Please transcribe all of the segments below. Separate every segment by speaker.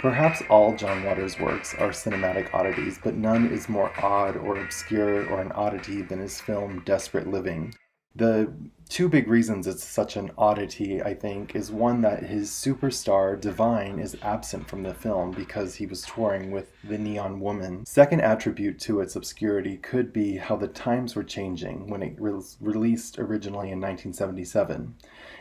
Speaker 1: Perhaps all John Waters' works are cinematic oddities, but none is more odd or obscure or an oddity than his film Desperate Living. The two big reasons it's such an oddity, I think, is one that his superstar, Divine, is absent from the film because he was touring with the Neon Woman. Second attribute to its obscurity could be how the times were changing when it was released originally in 1977.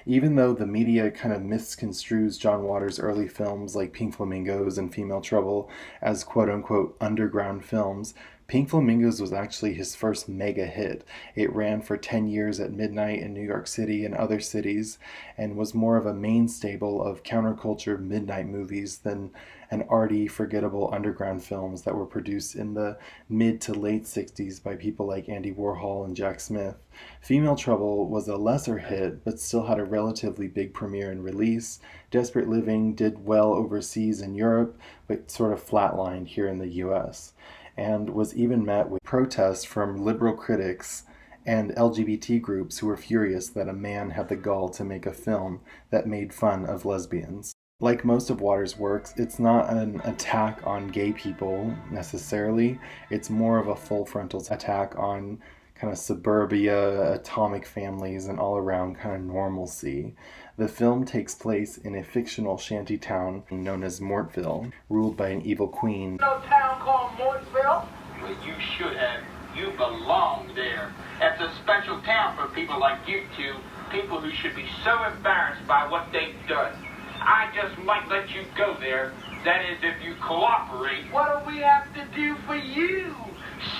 Speaker 1: Even though the media kind of misconstrues John Waters' early films like Pink Flamingos and Female Trouble as quote unquote underground films, Pink Flamingos was actually his first mega hit. It ran for 10 years at midnight in New York City and other cities and was more of a main staple of counterculture midnight movies than an arty, forgettable underground films that were produced in the mid to late 60s by people like Andy Warhol and Jack Smith. Female Trouble was a lesser hit, but still had a relatively big premiere and release. Desperate Living did well overseas in Europe, but sort of flatlined here in the US, and was even met with protests from liberal critics and LGBT groups who were furious that a man had the gall to make a film that made fun of lesbians. Like most of Waters' works, it's not an attack on gay people necessarily. It's more of a full frontal attack on kind of suburbia, atomic families, and all around kind of normalcy. The film takes place in a fictional shanty town known as Mortville, ruled by an evil queen.
Speaker 2: No town called Mortville? Well, you should have. You belong there. That's a special town for people like you two, people who should be so embarrassed by what they've done. I just might let you go there. That is, if you cooperate. What do we have to do for you,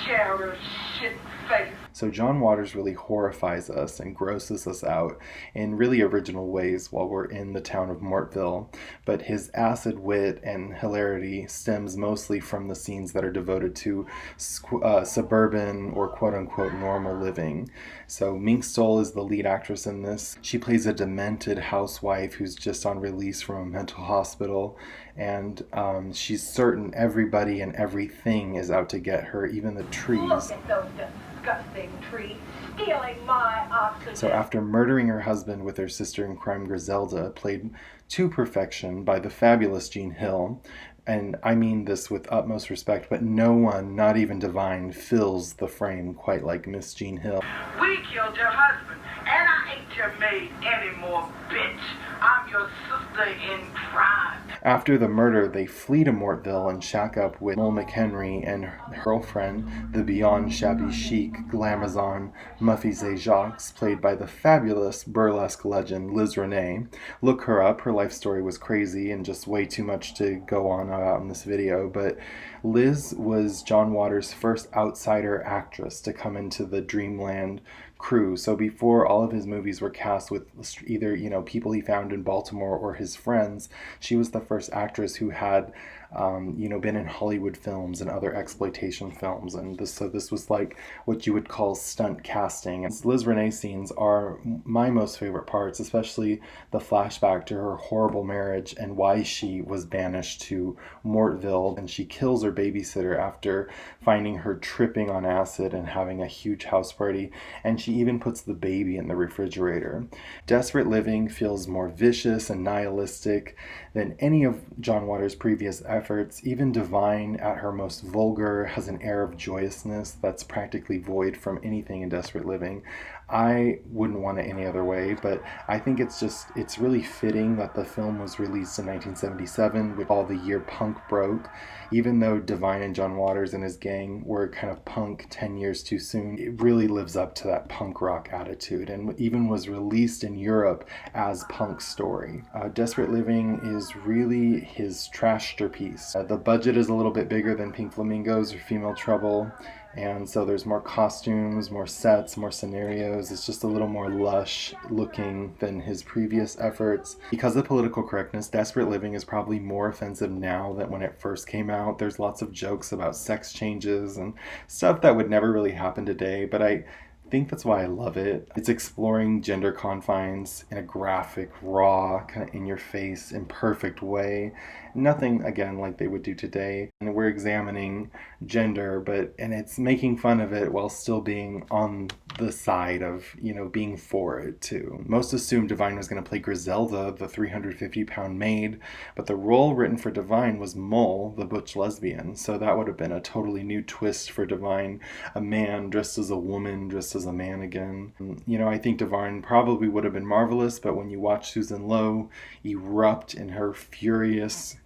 Speaker 2: Sheriff Shitface?
Speaker 1: So John Waters really horrifies us and grosses us out in really original ways while we're in the town of Mortville, but his acid wit and hilarity stems mostly from the scenes that are devoted to suburban or quote-unquote normal living. So Mink Stole is the lead actress in this. She plays a demented housewife who's just on release from a mental hospital, and she's certain everybody and everything is out to get her, even the trees.
Speaker 3: Look at those disgusting trees stealing my oxygen.
Speaker 1: So after murdering her husband with her sister in crime Griselda, played to perfection by the fabulous Jean Hill, and I mean this with utmost respect, but no one, not even Divine, fills the frame quite like Miss Jean Hill.
Speaker 2: We killed your husband, and I ain't your maid anymore, bitch. I'm your sister in crime.
Speaker 1: After the murder, they flee to Mortville and shack up with Mole McHenry and her girlfriend, the beyond shabby chic glamazon Muffy Zay Jacques, played by the fabulous burlesque legend Liz Renee. Look her up. Her life story was crazy and just way too much to go on about in this video, but Liz was John Waters' first outsider actress to come into the Dreamland crew. So before all of his movies were cast with either, people he found in Baltimore or his friends, she was the first actress who had, been in Hollywood films and other exploitation films. And this was like what you would call stunt casting. And Liz Renee scenes are my most favorite parts, especially the flashback to her horrible marriage and why she was banished to Mortville, and she kills her babysitter after finding her tripping on acid and having a huge house party, and she even puts the baby in the refrigerator. Desperate Living feels more vicious and nihilistic than any of John Waters' previous efforts. Even Divine, at her most vulgar, has an air of joyousness that's practically void from anything in Desperate Living. I wouldn't want it any other way, but I think it's really fitting that the film was released in 1977 with all the year punk broke. Even though Divine and John Waters and his gang were kind of punk 10 years too soon, it really lives up to that punk rock attitude and even was released in Europe as Punk's story. Desperate Living is really his trashterpiece. The budget is a little bit bigger than Pink Flamingos or Female Trouble, and so there's more costumes, more sets, more scenarios. It's just a little more lush looking than his previous efforts. Because of political correctness, Desperate Living is probably more offensive now than when it first came out. There's lots of jokes about sex changes and stuff that would never really happen today, but I think that's why I love it. It's exploring gender confines in a graphic, raw, kind of in your face, imperfect way. Nothing, again, like they would do today. And we're examining gender, and it's making fun of it while still being on the side of, being for it too. Most assumed Divine was going to play Griselda, the 350-pound maid, but the role written for Divine was Mole, the butch lesbian. So that would have been a totally new twist for Divine, a man dressed as a woman, dressed as a man again. I think Divine probably would have been marvelous, but when you watch Susan Lowe erupt in her furious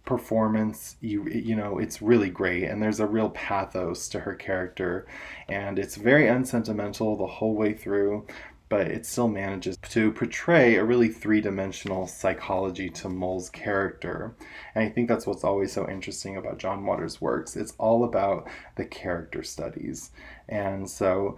Speaker 1: performance, it's really great, and there's a real pathos to her character, and it's very unsentimental the whole way through, but it still manages to portray a really three-dimensional psychology to Mole's character. And I think that's what's always so interesting about John Waters' works. It's all about the character studies. And so,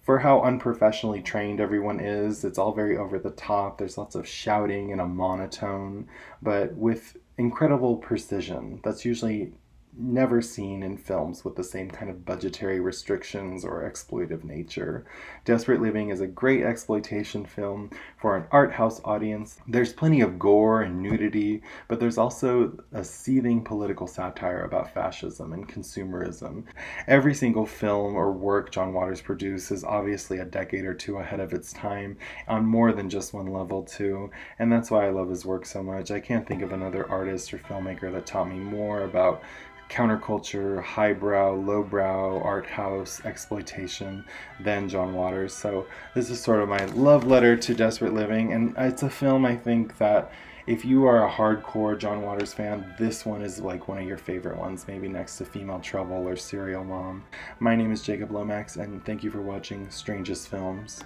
Speaker 1: for how unprofessionally trained everyone is, it's all very over the top. There's lots of shouting and a monotone, but with incredible precision. That's usually never seen in films with the same kind of budgetary restrictions or exploitive nature. Desperate Living is a great exploitation film for an art house audience. There's plenty of gore and nudity, but there's also a seething political satire about fascism and consumerism. Every single film or work John Waters produced is obviously a decade or two ahead of its time on more than just one level too, and that's why I love his work so much. I can't think of another artist or filmmaker that taught me more about counterculture, highbrow, lowbrow, art house, exploitation than John Waters. So this is sort of my love letter to Desperate Living, and it's a film I think that if you are a hardcore John Waters fan, this one is like one of your favorite ones, maybe next to Female Trouble or Serial Mom. My name is Jacob Lomax, and thank you for watching Strangest Films.